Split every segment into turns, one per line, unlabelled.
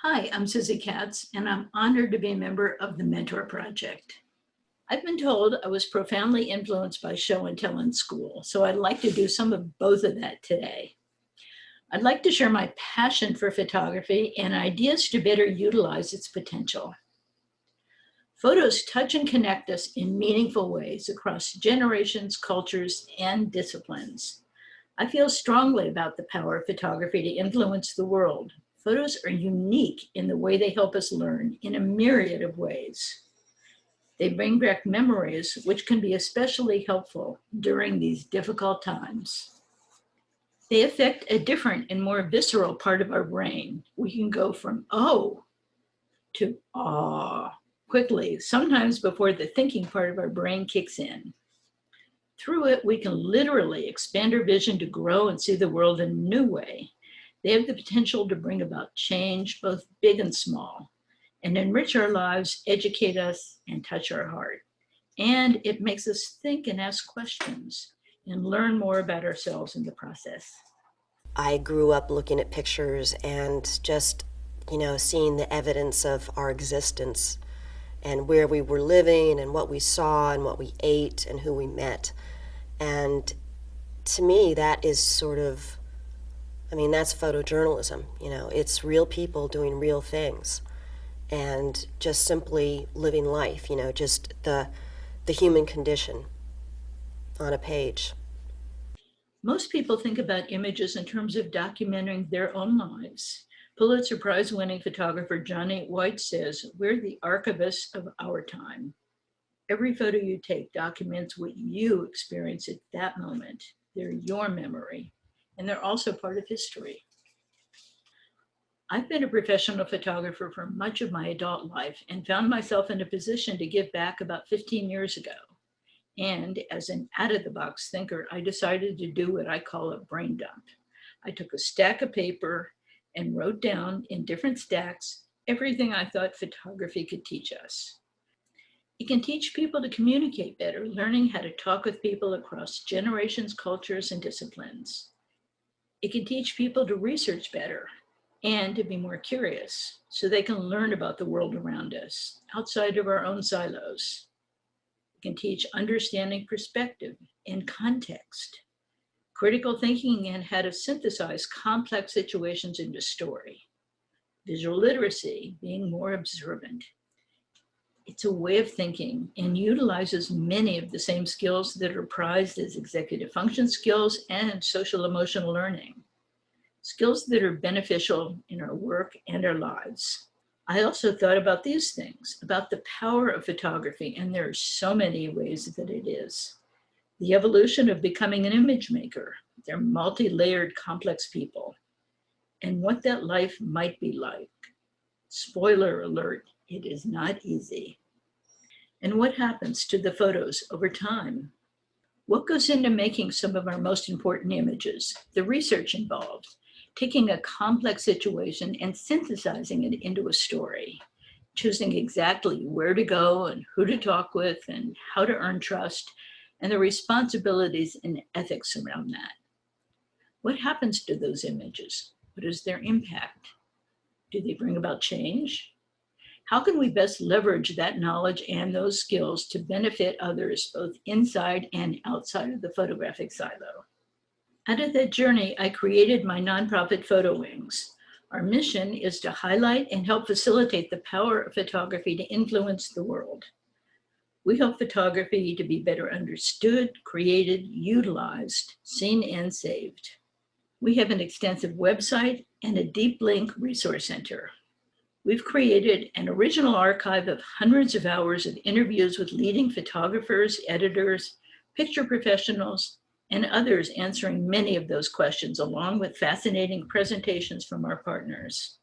Hi, I'm Suzie Katz, and I'm honored to be a member of the Mentor Project. I've been told I was profoundly influenced by show and tell in school, so I'd like to do some of both of that today. I'd like to share my passion for photography and ideas to better utilize its potential. Photos touch and connect us in meaningful ways across generations, cultures, and disciplines. I feel strongly about the power of photography to influence the world. Photos are unique in the way they help us learn in a myriad of ways. They bring back memories, which can be especially helpful during these difficult times. They affect a different and more visceral part of our brain. We can go from oh to awe quickly, sometimes before the thinking part of our brain kicks in. Through it, we can literally expand our vision to grow and see the world in a new way. They have the potential to bring about change, both big and small, and enrich our lives, educate us, and touch our heart. And it makes us think and ask questions and learn more about ourselves in the process.
I grew up looking at pictures and just, seeing the evidence of our existence and where we were living and what we saw and what we ate and who we met. And to me, that is that's photojournalism. It's real people doing real things and just simply living life, just the human condition on a page.
Most people think about images in terms of documenting their own lives. Pulitzer Prize winning photographer Johnny White says, "We're the archivists of our time." Every photo you take documents what you experience at that moment. They're your memory, and they're also part of history. I've been a professional photographer for much of my adult life and found myself in a position to give back about 15 years ago. And as an out of the box thinker, I decided to do what I call a brain dump. I took a stack of paper and wrote down in different stacks everything I thought photography could teach us. It can teach people to communicate better, learning how to talk with people across generations, cultures, and disciplines. It can teach people to research better and to be more curious so they can learn about the world around us outside of our own silos. It can teach understanding perspective and context, critical thinking, and how to synthesize complex situations into story. Visual literacy, being more observant. It's a way of thinking and utilizes many of the same skills that are prized as executive function skills and social emotional learning, skills that are beneficial in our work and our lives. I also thought about these things, about the power of photography, and there are so many ways that it is. The evolution of becoming an image maker. They're multi-layered, complex people, and what that life might be like. Spoiler alert, it is not easy. And what happens to the photos over time? What goes into making some of our most important images? The research involved, taking a complex situation and synthesizing it into a story, choosing exactly where to go and who to talk with and how to earn trust, and the responsibilities and ethics around that. What happens to those images? What is their impact? Do they bring about change? How can we best leverage that knowledge and those skills to benefit others both inside and outside of the photographic silo? Out of that journey, I created my nonprofit Photo Wings. Our mission is to highlight and help facilitate the power of photography to influence the world. We help photography to be better understood, created, utilized, seen, and saved. We have an extensive website and a deep link resource center. We've created an original archive of hundreds of hours of interviews with leading photographers, editors, picture professionals, and others answering many of those questions, along with fascinating presentations from our partners.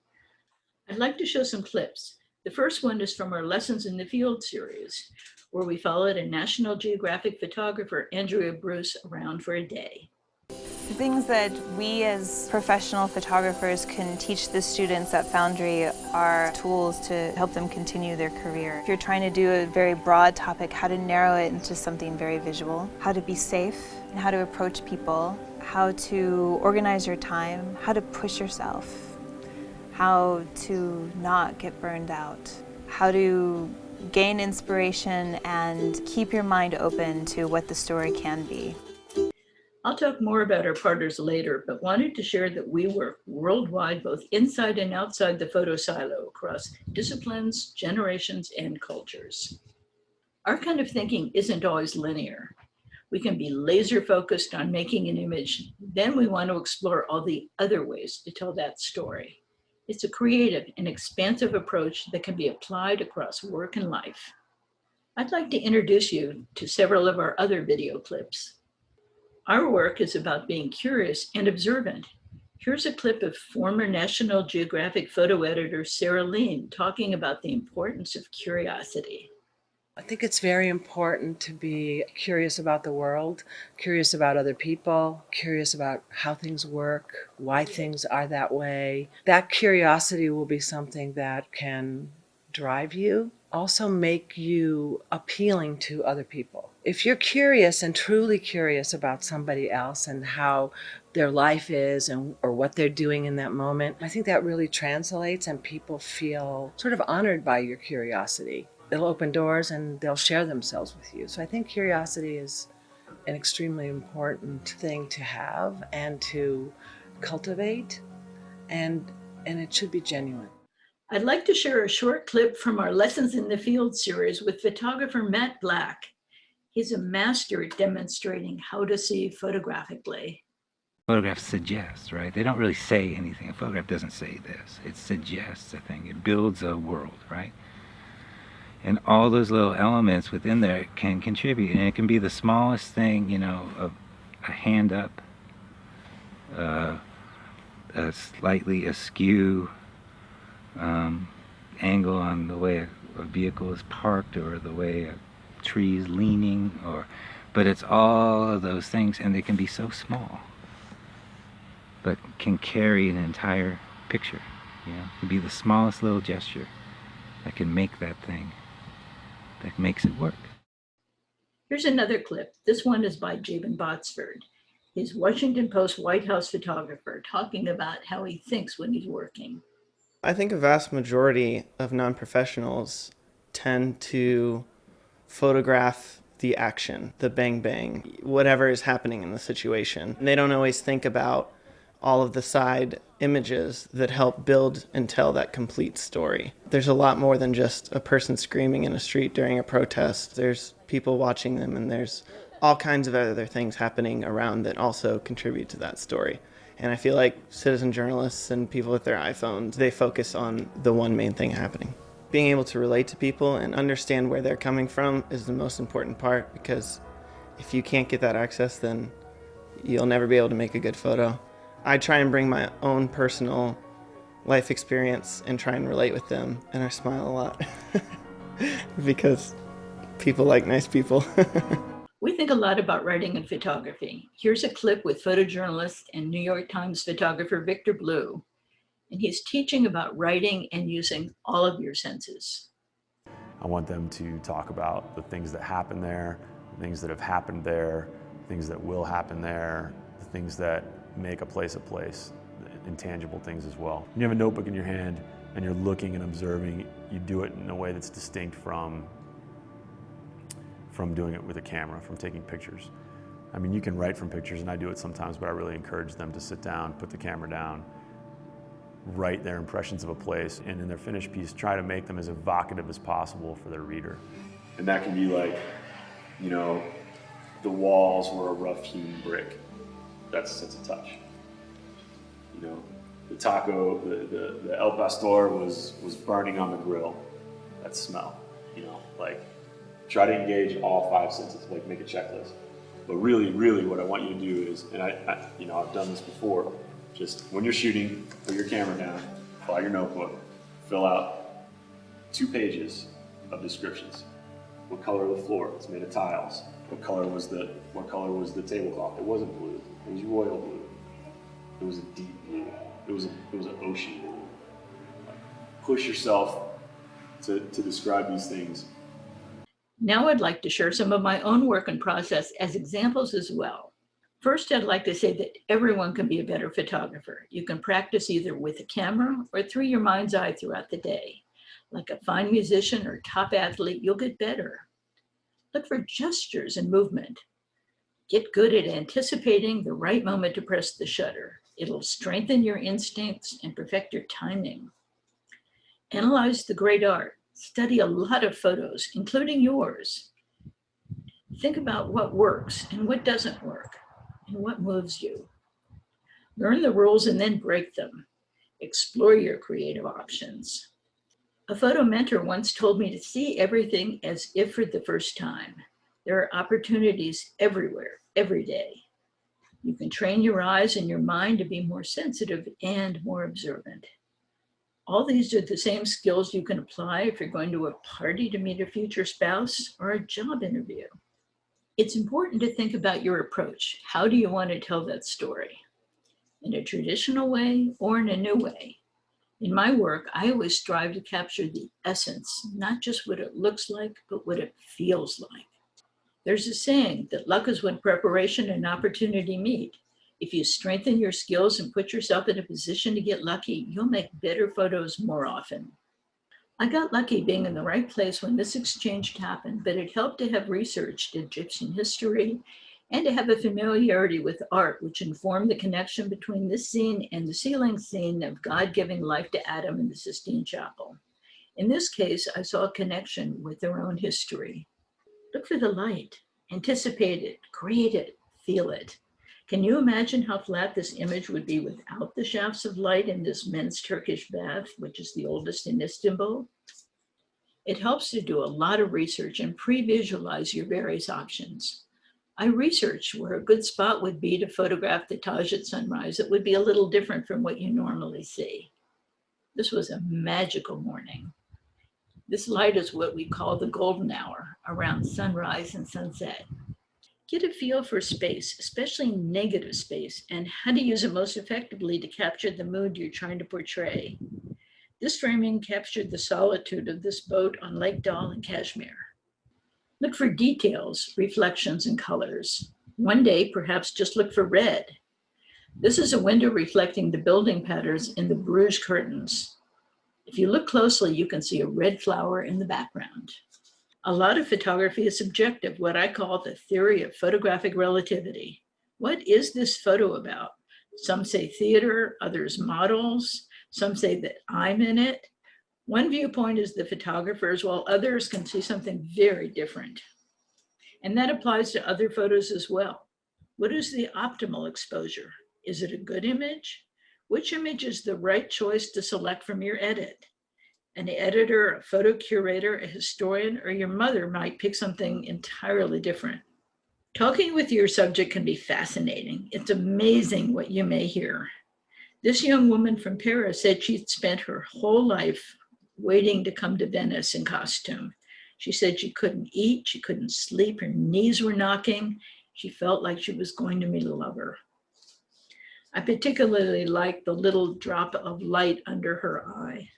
I'd like to show some clips. The first one is from our Lessons in the Field series, where we followed a National Geographic photographer, Andrea Bruce, around for a day.
The things that we as professional photographers can teach the students at Foundry are tools to help them continue their career. If you're trying to do a very broad topic, how to narrow it into something very visual, how to be safe, and how to approach people, how to organize your time, how to push yourself, how to not get burned out, how to gain inspiration and keep your mind open to what the story can be.
I'll talk more about our partners later, but wanted to share that we work worldwide, both inside and outside the photo silo, across disciplines, generations, and cultures. Our kind of thinking isn't always linear. We can be laser focused on making an image. Then we want to explore all the other ways to tell that story. It's a creative and expansive approach that can be applied across work and life. I'd like to introduce you to several of our other video clips. Our work is about being curious and observant. Here's a clip of former National Geographic photo editor Sarah Lean talking about the importance of curiosity.
I think it's very important to be curious about the world, curious about other people, curious about how things work, why things are that way. That curiosity will be something that can drive you, also make you appealing to other people. If you're curious and truly curious about somebody else and how their life is or what they're doing in that moment, I think that really translates and people feel sort of honored by your curiosity. They'll open doors and they'll share themselves with you. So I think curiosity is an extremely important thing to have and to cultivate, and it should be genuine.
I'd like to share a short clip from our Lessons in the Field series with photographer Matt Black. He's a master at demonstrating how to see photographically.
Photographs suggest, right? They don't really say anything. A photograph doesn't say this. It suggests a thing. It builds a world, right? And all those little elements within there can contribute. And it can be the smallest thing, you know, of a hand up, a slightly askew angle on the way a vehicle is parked or the way a tree is leaning, but it's all of those things, and they can be so small, but can carry an entire picture. You know, it can be the smallest little gesture that can make that thing, that makes it work.
Here's another clip. This one is by Jabin Botsford. He's Washington Post White House photographer talking about how he thinks when he's working.
I think a vast majority of non-professionals tend to photograph the action, the bang bang, whatever is happening in the situation. And they don't always think about all of the side images that help build and tell that complete story. There's a lot more than just a person screaming in a street during a protest. There's people watching them, and there's all kinds of other things happening around that also contribute to that story. And I feel like citizen journalists and people with their iPhones, they focus on the one main thing happening. Being able to relate to people and understand where they're coming from is the most important part, because if you can't get that access, then you'll never be able to make a good photo. I try and bring my own personal life experience and try and relate with them, and I smile a lot because people like nice people.
We think a lot about writing and photography. Here's a clip with photojournalist and New York Times photographer Victor Blue, and he's teaching about writing and using all of your senses.
I want them to talk about the things that happen there, the things that have happened there, things that will happen there, the things that make a place, intangible things as well. When you have a notebook in your hand and you're looking and observing, you do it in a way that's distinct from doing it with a camera, from taking pictures. I mean, you can write from pictures, and I do it sometimes, but I really encourage them to sit down, put the camera down, write their impressions of a place, and in their finished piece, try to make them as evocative as possible for their reader. And that can be like, you know, the walls were a rough hewn brick. That's a touch. You know, the taco, the El Pastor was burning on the grill. That's smell. You know, like, try to engage all five senses, like make a checklist. But really, really what I want you to do is, and I've done this before, just when you're shooting, put your camera down, pull out your notebook, fill out 2 pages of descriptions. What color of the floor? It's made of tiles. What color was the tablecloth? It wasn't blue. It was royal blue. It was a deep blue. It was an ocean blue. Push yourself to describe these things.
Now I'd like to share some of my own work and process as examples as well. First, I'd like to say that everyone can be a better photographer. You can practice either with a camera or through your mind's eye throughout the day. Like a fine musician or top athlete, you'll get better. Look for gestures and movement. Get good at anticipating the right moment to press the shutter. It'll strengthen your instincts and perfect your timing. Analyze the great art. Study a lot of photos, including yours. Think about what works and what doesn't work, and what moves you. Learn the rules and then break them. Explore your creative options. A photo mentor once told me to see everything as if for the first time. There are opportunities everywhere, every day. You can train your eyes and your mind to be more sensitive and more observant. All these are the same skills you can apply if you're going to a party to meet a future spouse or a job interview. It's important to think about your approach. How do you want to tell that story? In a traditional way or in a new way? In my work, I always strive to capture the essence, not just what it looks like, but what it feels like. There's a saying that luck is when preparation and opportunity meet. If you strengthen your skills and put yourself in a position to get lucky, you'll make better photos more often. I got lucky being in the right place when this exchange happened, but it helped to have researched Egyptian history and to have a familiarity with art, which informed the connection between this scene and the ceiling scene of God giving life to Adam in the Sistine Chapel. In this case, I saw a connection with their own history. Look for the light, anticipate it, create it, feel it. Can you imagine how flat this image would be without the shafts of light in this men's Turkish bath, which is the oldest in Istanbul? It helps to do a lot of research and pre-visualize your various options. I researched where a good spot would be to photograph the Taj at sunrise. It would be a little different from what you normally see. This was a magical morning. This light is what we call the golden hour, around sunrise and sunset. Get a feel for space, especially negative space, and how to use it most effectively to capture the mood you're trying to portray. This framing captured the solitude of this boat on Lake Dal in Kashmir. Look for details, reflections, and colors. One day, perhaps just look for red. This is a window reflecting the building patterns in the Bruges curtains. If you look closely, you can see a red flower in the background. A lot of photography is subjective, what I call the theory of photographic relativity. What is this photo about? Some say theater, others models, some say that I'm in it. One viewpoint is the photographer's, while others can see something very different. And that applies to other photos as well. What is the optimal exposure? Is it a good image? Which image is the right choice to select from your edit? An editor, a photo curator, a historian, or your mother might pick something entirely different. Talking with your subject can be fascinating. It's amazing what you may hear. This young woman from Paris said she'd spent her whole life waiting to come to Venice in costume. She said she couldn't eat, she couldn't sleep, her knees were knocking. She felt like she was going to meet a lover. I particularly liked the little drop of light under her eye.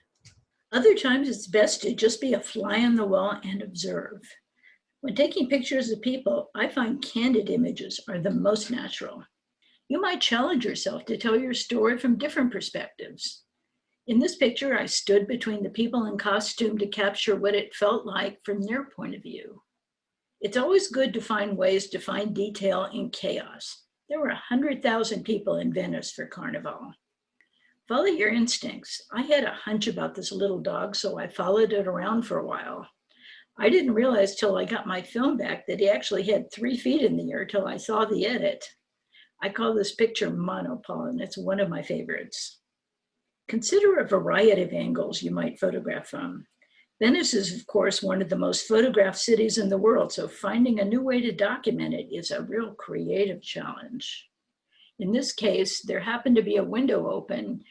Other times it's best to just be a fly on the wall and observe. When taking pictures of people, I find candid images are the most natural. You might challenge yourself to tell your story from different perspectives. In this picture, I stood between the people in costume to capture what it felt like from their point of view. It's always good to find ways to find detail in chaos. There were 100,000 people in Venice for Carnival. Follow your instincts. I had a hunch about this little dog, so I followed it around for a while. I didn't realize till I got my film back that he actually had 3 feet in the air till I saw the edit. I call this picture monopole, and it's one of my favorites. Consider a variety of angles you might photograph from. Venice is, of course, one of the most photographed cities in the world, so finding a new way to document it is a real creative challenge. In this case, there happened to be a window open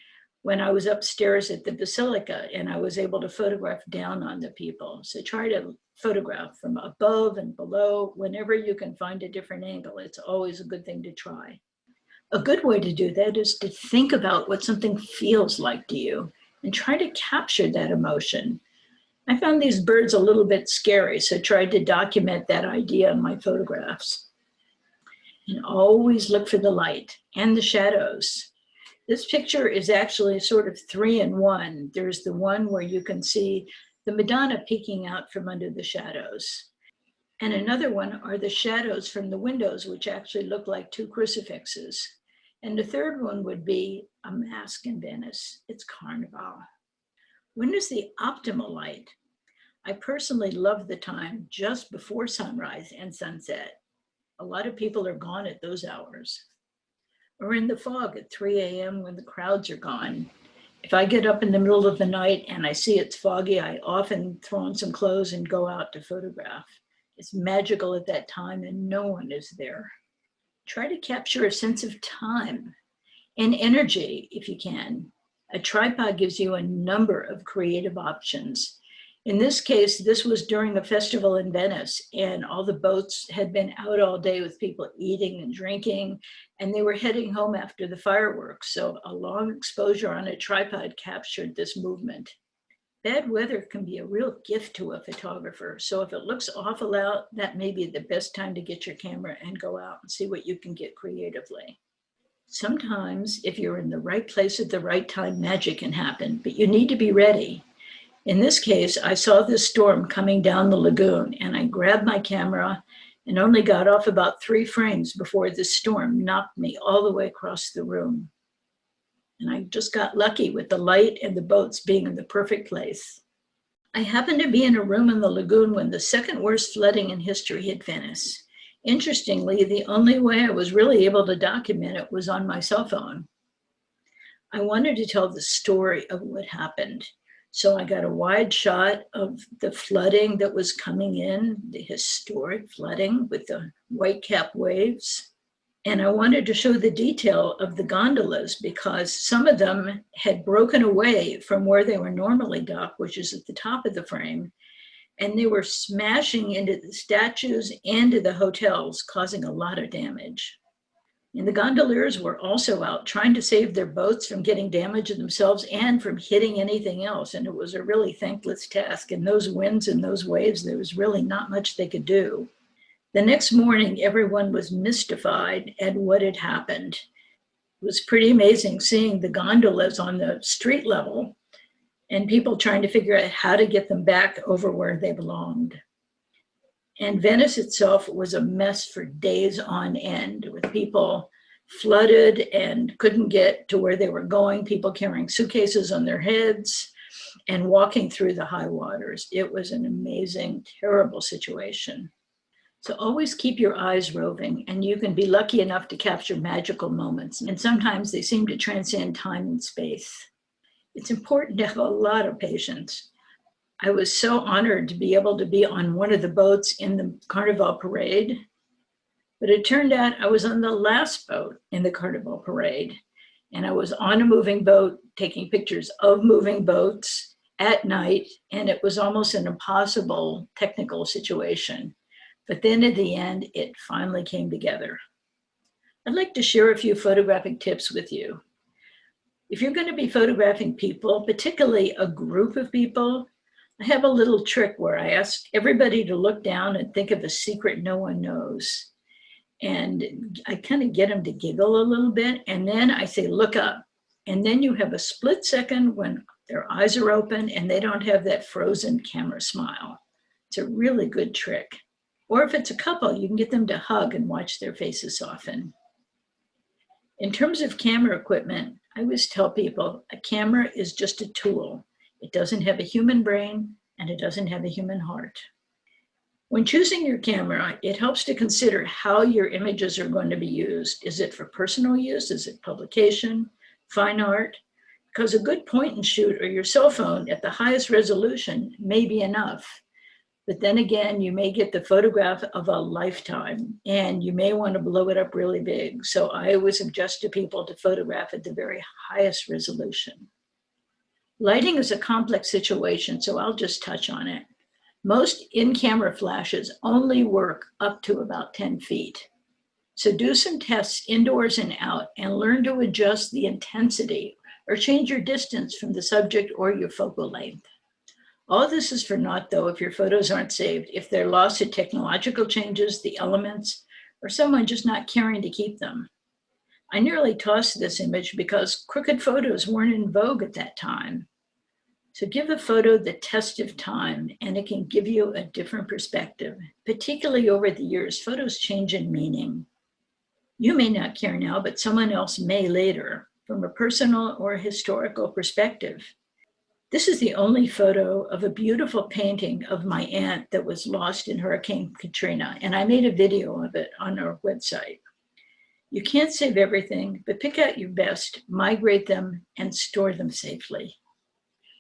when I was upstairs at the Basilica, and I was able to photograph down on the people. So try to photograph from above and below. Whenever you can find a different angle, it's always a good thing to try. A good way to do that is to think about what something feels like to you and try to capture that emotion. I found these birds a little bit scary, so tried to document that idea in my photographs. And always look for the light and the shadows. This picture is actually sort of 3-in-1. There's the one where you can see the Madonna peeking out from under the shadows. And another one are the shadows from the windows, which actually look like 2 crucifixes. And the third one would be a mask in Venice. It's Carnival. When is the optimal light? I personally love the time just before sunrise and sunset. A lot of people are gone at those hours. Or in the fog at 3 a.m. when the crowds are gone. If I get up in the middle of the night and I see it's foggy, I often throw on some clothes and go out to photograph. It's magical at that time and no one is there. Try to capture a sense of time and energy if you can. A tripod gives you a number of creative options. In this case, this was during a festival in Venice, and all the boats had been out all day with people eating and drinking, and they were heading home after the fireworks. So a long exposure on a tripod captured this movement. Bad weather can be a real gift to a photographer. So if it looks awful out, that may be the best time to get your camera and go out and see what you can get creatively. Sometimes if you're in the right place at the right time, magic can happen, but you need to be ready. In this case, I saw this storm coming down the lagoon and I grabbed my camera and only got off about 3 frames before the storm knocked me all the way across the room. And I just got lucky with the light and the boats being in the perfect place. I happened to be in a room in the lagoon when the second worst flooding in history hit Venice. Interestingly, the only way I was really able to document it was on my cell phone. I wanted to tell the story of what happened. So I got a wide shot of the flooding that was coming in, the historic flooding with the white cap waves. And I wanted to show the detail of the gondolas because some of them had broken away from where they were normally docked, which is at the top of the frame. And they were smashing into the statues and to the hotels, causing a lot of damage. And the gondoliers were also out trying to save their boats from getting damaged themselves and from hitting anything else. And it was a really thankless task. And those winds and those waves, there was really not much they could do. The next morning, everyone was mystified at what had happened. It was pretty amazing seeing the gondolas on the street level and people trying to figure out how to get them back over where they belonged. And Venice itself was a mess for days on end with people flooded and couldn't get to where they were going, people carrying suitcases on their heads and walking through the high waters. It was an amazing, terrible situation. So always keep your eyes roving and you can be lucky enough to capture magical moments. And sometimes they seem to transcend time and space. It's important to have a lot of patience. I was so honored to be able to be on one of the boats in the Carnival parade, but it turned out I was on the last boat in the Carnival parade, and I was on a moving boat taking pictures of moving boats at night, and it was almost an impossible technical situation. But then at the end, it finally came together. I'd like to share a few photographic tips with you. If you're going to be photographing people, particularly a group of people, I have a little trick where I ask everybody to look down and think of a secret no one knows. And I kind of get them to giggle a little bit. And then I say, look up. And then you have a split second when their eyes are open and they don't have that frozen camera smile. It's a really good trick. Or if it's a couple, you can get them to hug and watch their faces soften. In terms of camera equipment, I always tell people a camera is just a tool. It doesn't have a human brain and it doesn't have a human heart. When choosing your camera, it helps to consider how your images are going to be used. Is it for personal use? Is it publication, fine art? Because a good point and shoot or your cell phone at the highest resolution may be enough. But then again, you may get the photograph of a lifetime and you may want to blow it up really big. So I always suggest to people to photograph at the very highest resolution. Lighting is a complex situation, so I'll just touch on it. Most in-camera flashes only work up to about 10 feet. So do some tests indoors and out and learn to adjust the intensity or change your distance from the subject or your focal length. All this is for naught though if your photos aren't saved. If they're lost to technological changes, the elements, or someone just not caring to keep them. I nearly tossed this image because crooked photos weren't in vogue at that time. So give a photo the test of time and it can give you a different perspective. Particularly over the years, photos change in meaning. You may not care now, but someone else may later, from a personal or historical perspective. This is the only photo of a beautiful painting of my aunt that was lost in Hurricane Katrina, and I made a video of it on our website. You can't save everything, but pick out your best, migrate them, and store them safely.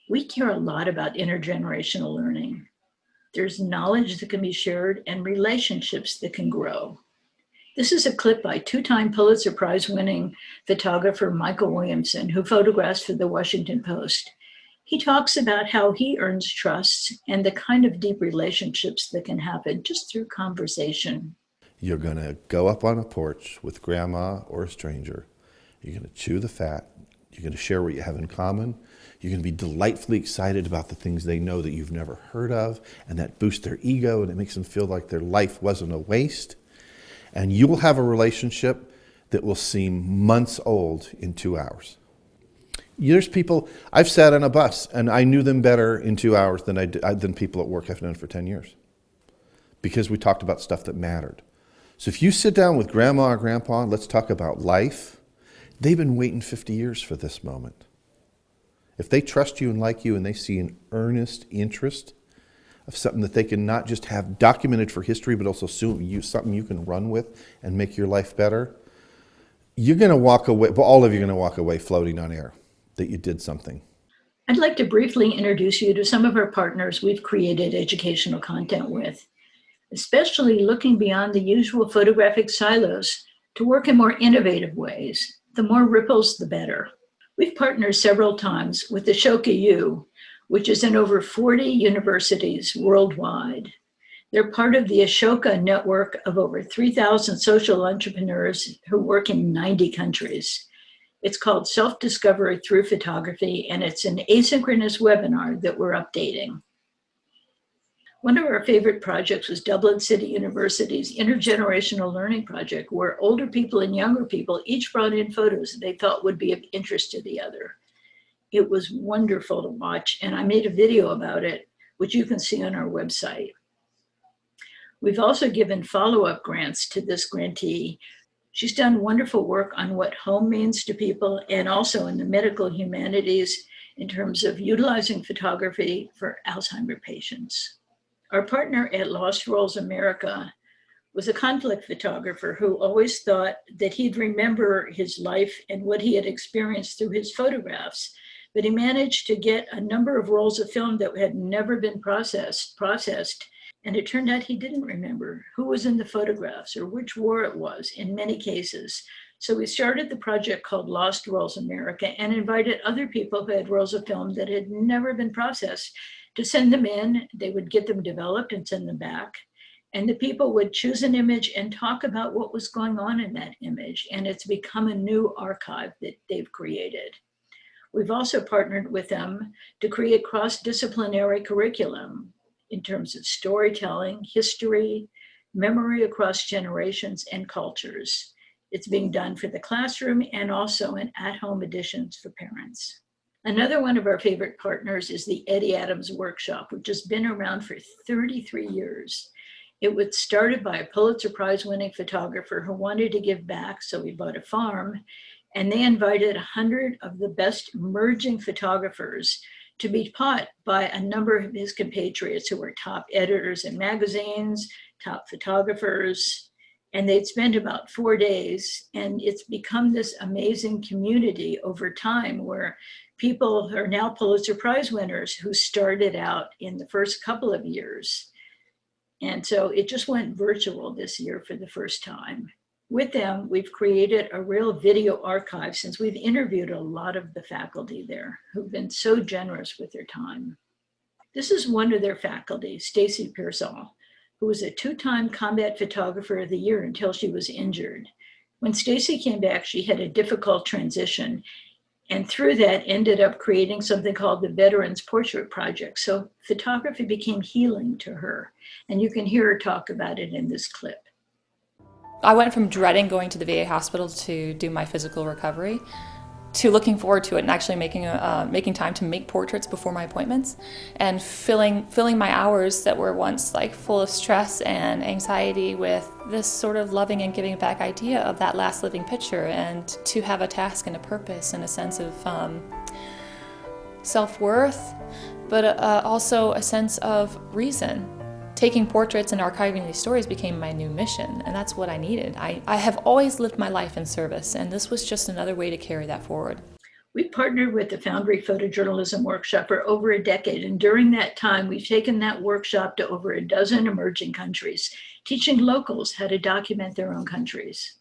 We care a lot about intergenerational learning. There's knowledge that can be shared and relationships that can grow. This is a clip by two-time Pulitzer Prize winning photographer Michael Williamson, who photographs for the Washington Post. He talks about how he earns trust and the kind of deep relationships that can happen just through conversation.
You're going to go up on a porch with grandma or a stranger. You're going to chew the fat. You're going to share what you have in common. You're going to be delightfully excited about the things they know that you've never heard of, and that boosts their ego and it makes them feel like their life wasn't a waste. And you will have a relationship that will seem months old in 2 hours. There's people, I've sat on a bus and I knew them better in 2 hours than people at work I've known for 10 years. Because we talked about stuff that mattered. So if you sit down with grandma or grandpa and let's talk about life, they've been waiting 50 years for this moment. If they trust you and like you and they see an earnest interest of something that they can not just have documented for history, but also something you can run with and make your life better, you're going to walk away, all of you are going to walk away floating on air that you did something.
I'd like to briefly introduce you to some of our partners we've created educational content with, especially looking beyond the usual photographic silos to work in more innovative ways. The more ripples, the better. We've partnered several times with Ashoka U, which is in over 40 universities worldwide. They're part of the Ashoka network of over 3,000 social entrepreneurs who work in 90 countries. It's called Self-Discovery Through Photography, and it's an asynchronous webinar that we're updating. One of our favorite projects was Dublin City University's Intergenerational Learning Project, where older people and younger people each brought in photos that they thought would be of interest to the other. It was wonderful to watch, and I made a video about it, which you can see on our website. We've also given follow-up grants to this grantee. She's done wonderful work on what home means to people and also in the medical humanities in terms of utilizing photography for Alzheimer's patients. Our partner at Lost Worlds America was a conflict photographer who always thought that he'd remember his life and what he had experienced through his photographs, but he managed to get a number of rolls of film that had never been processed, and it turned out he didn't remember who was in the photographs or which war it was in many cases. So we started the project called Lost Worlds America and invited other people who had rolls of film that had never been processed to send them in. They would get them developed and send them back. And the people would choose an image and talk about what was going on in that image. And it's become a new archive that they've created. We've also partnered with them to create cross-disciplinary curriculum in terms of storytelling, history, memory across generations and cultures. It's being done for the classroom and also in at-home editions for parents. Another one of our favorite partners is the Eddie Adams Workshop, which has been around for 33 years. It was started by a Pulitzer Prize winning photographer who wanted to give back, so he bought a farm, and they invited 100 of the best emerging photographers to be taught by a number of his compatriots who were top editors in magazines, top photographers, and they'd spend about 4 days, and it's become this amazing community over time where people are now Pulitzer Prize winners who started out in the first couple of years. And so it just went virtual this year for the first time. With them, we've created a real video archive since we've interviewed a lot of the faculty there who've been so generous with their time. This is one of their faculty, Stacy Pearsall, who was a 2-time Combat Photographer of the Year until she was injured. When Stacy came back, she had a difficult transition, and through that ended up creating something called the Veterans Portrait Project. So photography became healing to her, and you can hear her talk about it in this clip.
I went from dreading going to the VA hospital to do my physical recovery to looking forward to it and actually making time to make portraits before my appointments and filling my hours that were once like full of stress and anxiety with this sort of loving and giving back idea of that last living picture, and to have a task and a purpose and a sense of self-worth, but also a sense of reason. Taking portraits and archiving these stories became my new mission, and that's what I needed. I have always lived my life in service, and this was just another way to carry that forward.
We've partnered with the Foundry Photojournalism Workshop for over a decade, and during that time, we've taken that workshop to over a dozen emerging countries, teaching locals how to document their own countries.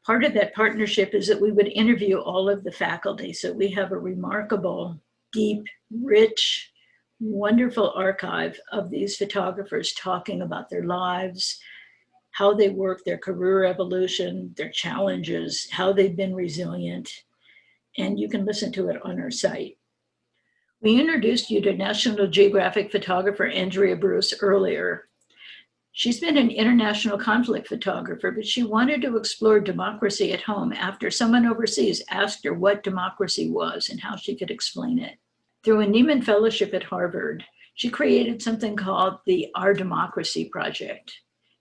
Part of that partnership is that we would interview all of the faculty, so we have a remarkable, deep, rich, wonderful archive of these photographers talking about their lives, how they work, their career evolution, their challenges, how they've been resilient, and you can listen to it on our site. We introduced you to National Geographic photographer Andrea Bruce earlier. She's been an international conflict photographer, but she wanted to explore democracy at home after someone overseas asked her what democracy was and how she could explain it. Through a Nieman Fellowship at Harvard, she created something called the Our Democracy Project.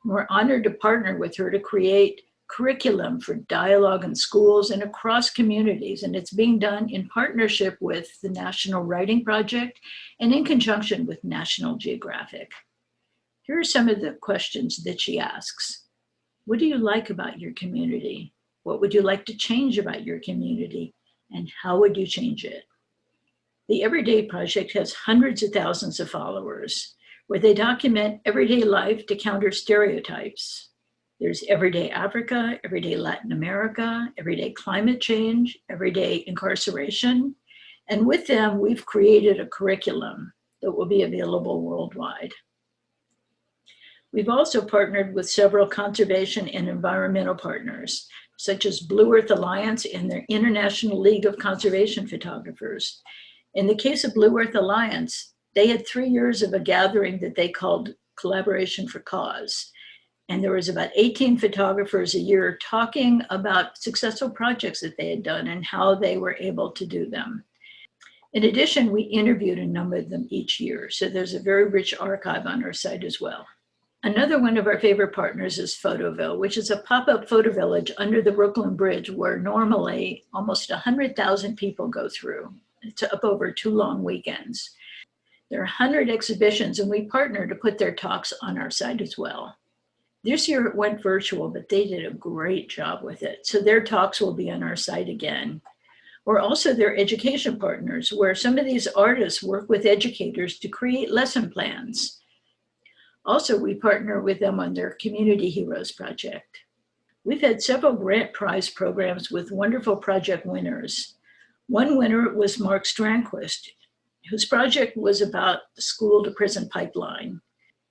We're honored to partner with her to create curriculum for dialogue in schools and across communities, and it's being done in partnership with the National Writing Project and in conjunction with National Geographic. Here are some of the questions that she asks. What do you like about your community? What would you like to change about your community? And how would you change it? The Everyday Project has hundreds of thousands of followers where they document everyday life to counter stereotypes. There's Everyday Africa, Everyday Latin America, Everyday Climate Change, Everyday Incarceration. And with them, we've created a curriculum that will be available worldwide. We've also partnered with several conservation and environmental partners, such as Blue Earth Alliance and their International League of Conservation Photographers. In the case of Blue Earth Alliance, they had 3 years of a gathering that they called Collaboration for Cause. And there was about 18 photographers a year talking about successful projects that they had done and how they were able to do them. In addition, we interviewed a number of them each year. So there's a very rich archive on our site as well. Another one of our favorite partners is Photoville, which is a pop-up photo village under the Brooklyn Bridge where normally almost 100,000 people go through. It's up over 2 long weekends. There are 100 exhibitions, and we partner to put their talks on our site as well. This year it went virtual, but they did a great job with it. So their talks will be on our site again. We're also their education partners, where some of these artists work with educators to create lesson plans. Also, we partner with them on their Community Heroes project. We've had several grant prize programs with wonderful project winners. One winner was Mark Strandquist, whose project was about the school to prison pipeline.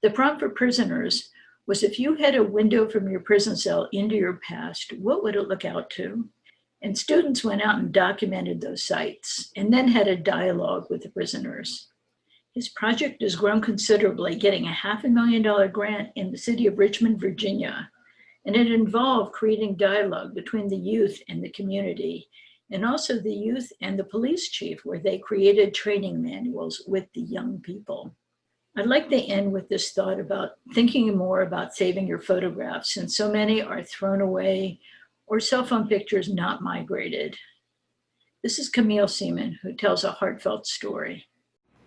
The prompt for prisoners was, if you had a window from your prison cell into your past, what would it look out to? And students went out and documented those sites and then had a dialogue with the prisoners. His project has grown considerably, getting a $500,000 grant in the city of Richmond, Virginia. And it involved creating dialogue between the youth and the community, and also the youth and the police chief, where they created training manuals with the young people. I'd like to end with this thought about thinking more about saving your photographs, since so many are thrown away or cell phone pictures not migrated. This is Camille Seaman, who tells a heartfelt story.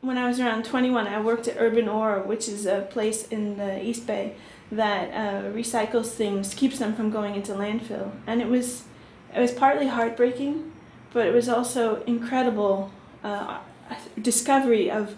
When I was around 21, I worked at Urban Ore, which is a place in the East Bay that recycles things, keeps them from going into landfill. And it was partly heartbreaking, but it was also incredible discovery of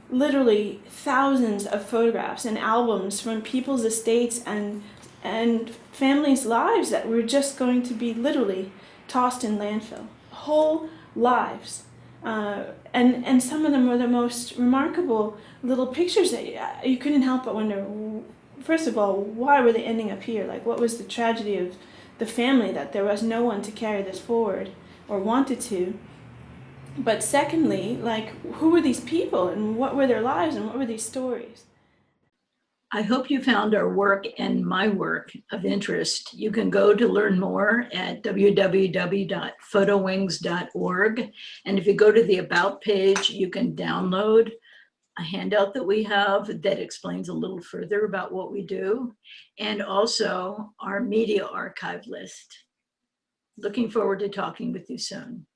literally thousands of photographs and albums from people's estates and families' lives that were just going to be literally tossed in landfill. Whole lives. And some of them were the most remarkable little pictures that you couldn't help but wonder, first of all, why were they ending up here? Like, what was the tragedy of the family that there was no one to carry this forward or wanted to? But secondly, like, who were these people and what were their lives and what were these stories?
I hope you found our work and my work of interest. You can go to learn more at www.photowings.org. And if you go to the About page, you can download a handout that we have that explains a little further about what we do, and also our media archive list. Looking forward to talking with you soon.